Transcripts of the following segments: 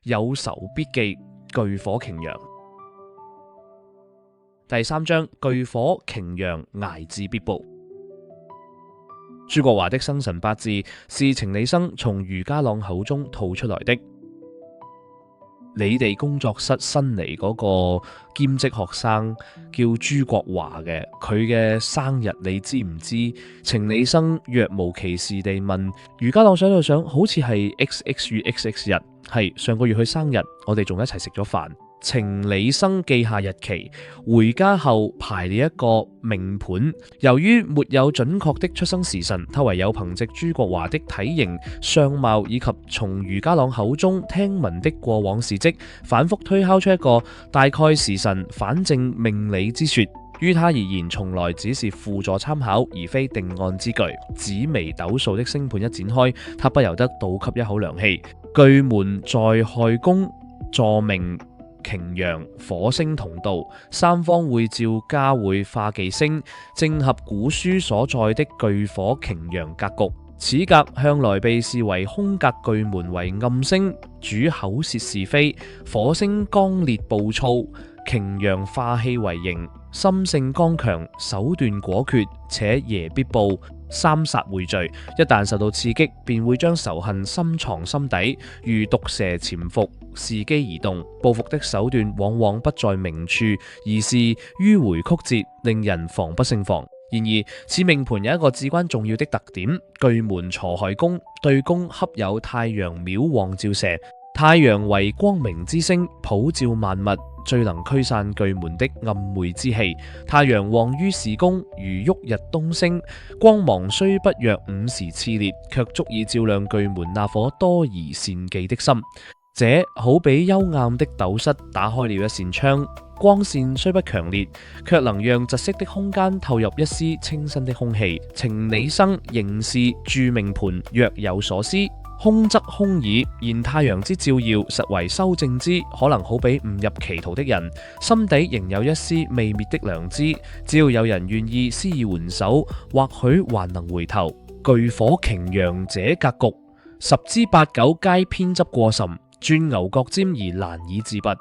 有仇必記，巨火擎羊。第3章，巨火擎羊，睚眥必報。朱國華的生辰八字是程理生從余家朗口中吐出來的。你哋工作室新嚟嗰個兼職學生叫朱國華嘅，佢嘅生日你知唔知？程理生若無其事地問。余家朗想到想，好似係 XX 月 XX 日，係上個月佢生日，我哋仲一齊食咗飯。程理生記下日期，回家後排了一個命盤。由於沒有準確的出生時辰，他唯有憑藉朱國華的體型、相貌以及從余家朗口中聽聞的過往事跡，反覆推敲出一個大概時辰，反正命理之說。於他而言，從來只是輔助參考，而非定案之據。紫微斗數的星盤一展開，他不由得倒吸一口涼氣。巨門在亥宮，坐命擎羊，火星同道，三方會照加會化忌星，正合古書所在的巨火擎羊格局。此格向來被視為空格巨門為暗星，主口舌是非；火星剛烈暴躁，擎羊化氣為刑，心性剛強，手段果決，且耶必報，三殺匯聚。一旦受到刺激，便會將仇恨深藏心底，如毒蛇潛伏，伺機而動。報復的手段往往不在明處，而是迂迴曲折，令人防不勝防。然而，此命盤有一個至關重要的特點：巨門坐亥宮，對宮恰有太陽廟旺照射。太陽為光明之星，普照萬物，最能驅散巨門的暗昧之氣。太陽旺於是宮，如旭日東升，光芒雖不若午時熾烈，卻足以照亮巨門那顆多疑善忌的心。這好比幽暗的斗室打開了一扇窗，光線雖不強烈，卻能讓窒息的空間透入一絲清新的空氣。程理生仍是注命盤，若有所思，空則空矣。然太陽之照耀，實為修正之，可能好比誤入歧途的人，心底仍有一絲未滅的良知。只要有人願意施以援手，或許還能回頭。巨火擎羊這格局，十之八九皆偏執過甚，鑽牛角尖而難以自拔。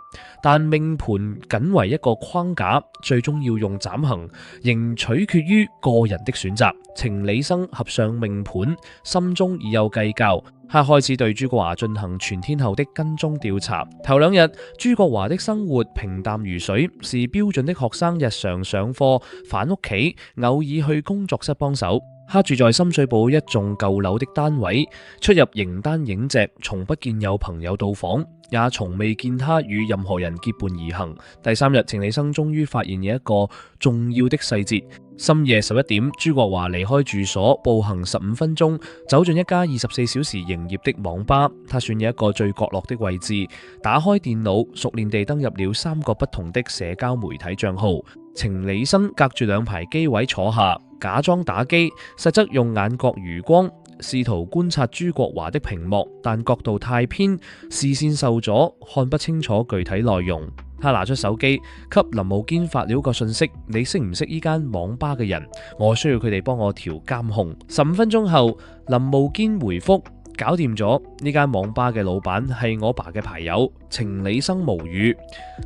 但命盤僅為一個框架，最終要用斬行，仍取決於個人的選擇。程理生合上命盤，心中已有計較。他開始對朱國華進行全天候的跟蹤調查。頭2日，朱國華的生活平淡如水，是標準的學生日常上課返屋企，偶爾去工作室幫手。他住在深水埗一棟舊樓的單位，出入形單影隻，從不見有朋友到訪，也從未見他與任何人結伴而行。第3日，程理生終於發現了一個重要的細節。深夜11點，朱國華離開住所，步行15分鐘，走進一家24小時營業的網吧。他選了一個最角落的位置，打開電腦，熟練地登入了3個不同的社交媒體賬號。程理生隔住2排機位坐下，假裝打機，實則用眼角餘光試圖觀察朱國華的屏幕，但角度太偏，視線受阻，看不清楚具體內容。他拿出手機，給林慕堅發了個信息：你識唔識呢間網吧嘅人？我需要佢哋幫我調監控。15分鐘後，林慕堅回覆：搞掂咗，呢間網吧嘅老闆係我爸嘅牌友。程理生無語：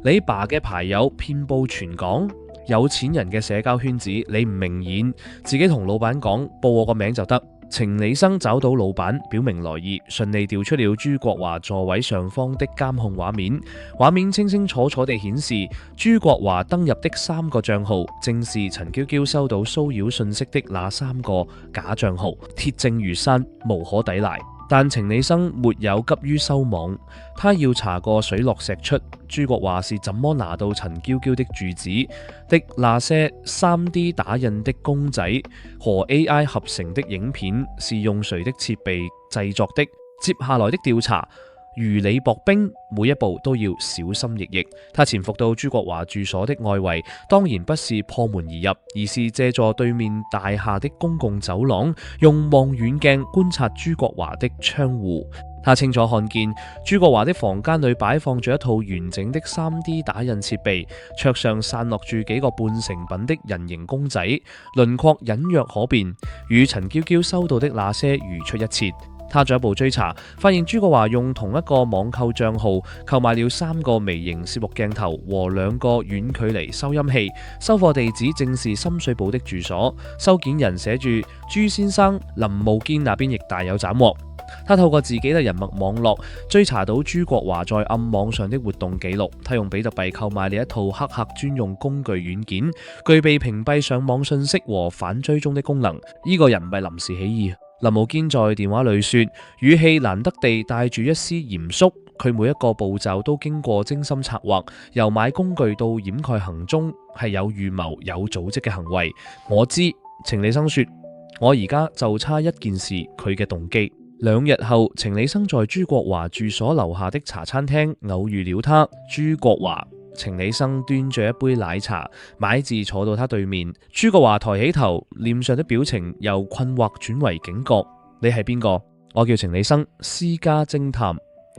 你爸嘅牌友遍佈全港？有錢人嘅社交圈子，你唔明演，自己同老闆講，報我個名就得。程理生找到老闆，表明來意，順利調出了朱國華座位上方的監控畫面。畫面清清楚楚地顯示，朱國華登入的3個賬號，正是陳嬌嬌收到騷擾信息的那3個假賬號，鐵證如山，無可抵賴。但程理生沒有急於收網，他要查個水落石出。朱國華是怎麼拿到陳嬌嬌的住址的？那些 3D 打印的公仔和 AI 合成的影片是用誰的設備製作的？接下來的調查如履薄冰，每一步都要小心翼翼。他潛伏到朱國華住所的外圍，當然不是破門而入，而是借助對面大廈的公共走廊，用望遠鏡觀察朱國華的窗戶。他清楚看見朱國華的房間裏擺放着一套完整的 3D 打印設備，桌上散落住幾個半成品的人形公仔，輪廓隱約可辨，與陳嬌嬌收到的那些如出一轍。他進一步追查，發現朱國華用同一個網購賬號購買了3個微型攝錄鏡頭和2個遠距離收音器，收貨地址正是深水埗的住所，收件人寫住朱先生，林務堅那邊亦大有斬獲。他透過自己嘅人脈網絡追查到朱國華在暗網上的活動記錄，他用比特幣購買了一套黑客專用工具軟件，具備屏蔽上網信息和反追蹤的功能。呢個人唔係臨時起意。林務堅在電話裏說，語氣難得地帶住一絲嚴肅，佢每一個步驟都經過精心策劃，由買工具到掩蓋行蹤，係有預謀有組織嘅行為。我知，程理生說，我而家就差一件事，佢嘅動機。2日後，程理生在朱國華住所樓下的茶餐廳偶遇了他。朱國華，程理生端着一杯奶茶，買字坐到他對面。朱國華抬起頭，臉上的表情由困惑轉為警覺。你係邊個？我叫程理生，私家偵探。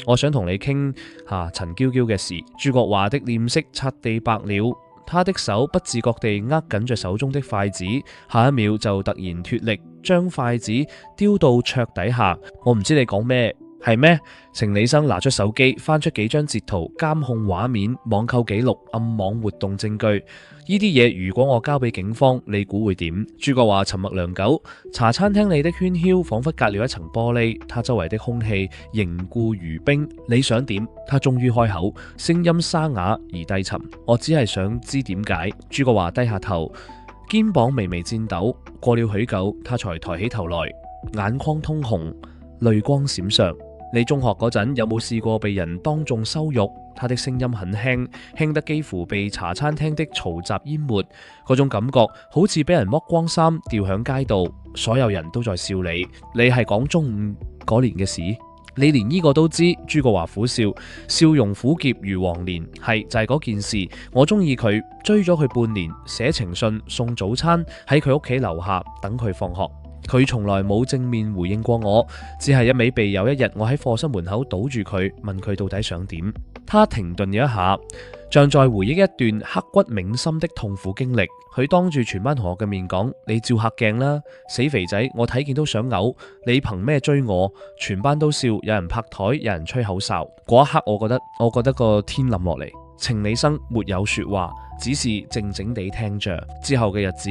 我想同你傾下陳嬌嬌嘅事。朱國華的臉色擦地白了，他的手不自覺地握緊着手中的筷子，下一秒就突然脫力，將筷子丟到桌底下。我唔知你講咩，係咩？程理生拿出手機，翻出幾張截圖、監控畫面、網購記錄、暗網活動證據。呢啲嘢如果我交俾警方，你估會點？朱國華沉默良久，茶餐廳裏的喧囂仿佛隔了一層玻璃，他周圍的空氣凝固如冰。你想點？他終於開口，聲音沙啞而低沉。我只係想知點解。朱國華低下頭，肩膀微微顫抖。過了許久，他才抬起頭來，眼眶通紅，淚光閃爍。你中學嗰陣有冇試過被人當眾羞辱？他的聲音很輕，輕得幾乎被茶餐廳的嘈雜淹沒。嗰種感覺好似俾人剝光衫掉響街道，所有人都在笑你。你係講中午嗰年嘅事？你連呢個都知？朱國華苦笑，笑容苦澀如黃連。係就係嗰件事，我中意佢，追咗佢半年，寫情信，送早餐，喺佢屋企樓下等佢放學。佢從來冇正面回應過我，只係一味被有一日我喺課室門口堵住佢，問佢到底想點。他停頓了一下，像在回憶一段刻骨銘心的痛苦經歷。佢當住全班同學嘅面講：你照下鏡啦，死肥仔，我睇見都想嘔。你憑咩追我？全班都笑，有人拍台，有人吹口哨。嗰一刻我覺得個天冧落嚟。程理生沒有說話，只是靜靜地聽着。之後嘅日子，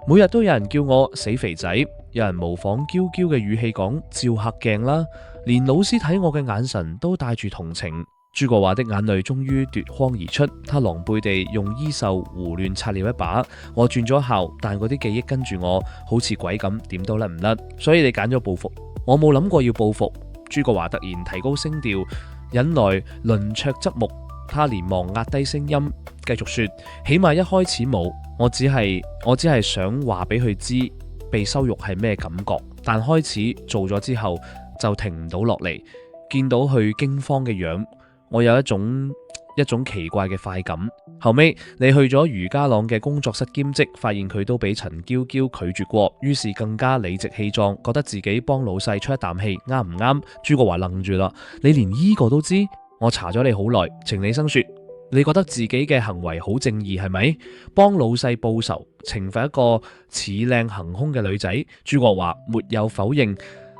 每日都有人叫我死肥仔，有人模仿嬌嬌嘅語氣講照下鏡啦，連老師睇我嘅眼神都帶住同情。朱國華的眼淚終於奪眶而出，他狼狽地用衣袖胡亂擦了一把。我轉咗校，但嗰啲記憶跟住我，好似鬼咁，點都甩唔甩。所以你揀咗報復，我冇諗過要報復。朱國華突然提高聲調，引來鄰桌側目。他連忙壓低聲音，繼續說：起碼一開始冇，我只係想話俾佢知被羞辱係咩感覺。但開始做咗之後就停唔到落嚟，見到佢驚慌嘅樣，我有一種奇怪嘅快感。後尾你去咗余家朗嘅工作室兼職，發現佢都俾陳嬌嬌拒絕過，於是更加理直氣壯，覺得自己幫老細出一啖氣，啱唔啱？朱國華愣住啦，你連呢個都知？我查咗你好耐。程理生說，你覺得自己嘅行為好正義係咪？幫老細報仇，懲罰一個似靚行兇嘅女仔。朱國華沒有否認，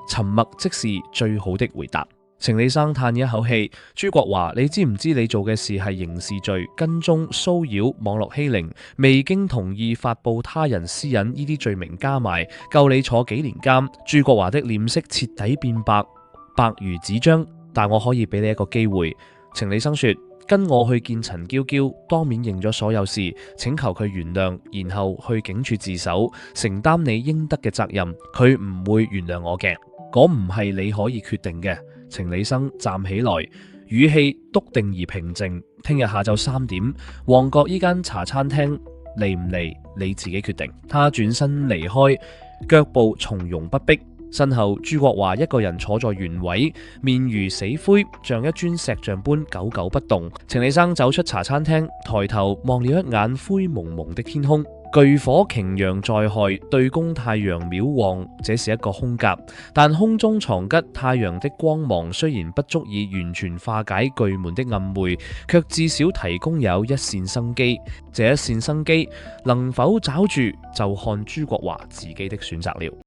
沉默即是最好的回答。程理生嘆一口氣，朱國華，你知唔知你做嘅事係刑事罪，跟蹤、騷擾、網絡欺凌，未經同意發布他人私隱呢啲罪名加埋，夠你坐幾年監。朱國華的臉色徹底變白，白如紙張。但我可以俾你一個機會。程理生說，跟我去見陳嬌嬌，當面認咗所有事，請求佢原諒，然後去警署自首，承擔你應得嘅責任。佢唔會原諒我嘅，嗰唔係你可以決定嘅。程理生站起來，語氣篤定而平靜。聽日下晝3點，旺角依間茶餐廳，嚟唔嚟你自己決定。他轉身離開，腳步從容不迫。身後朱國華一個人坐在原位，面如死灰，像一尊石像般久久不動。程理生走出茶餐廳，抬頭望了一眼灰蒙蒙的天空。巨火擎羊在亥，對宮太陽廟旺，這是一個空格，但空中藏吉，太陽的光芒雖然不足以完全化解巨門的暗昧，卻至少提供有一線生機。這一線生機能否找住，就看朱國華自己的選擇了。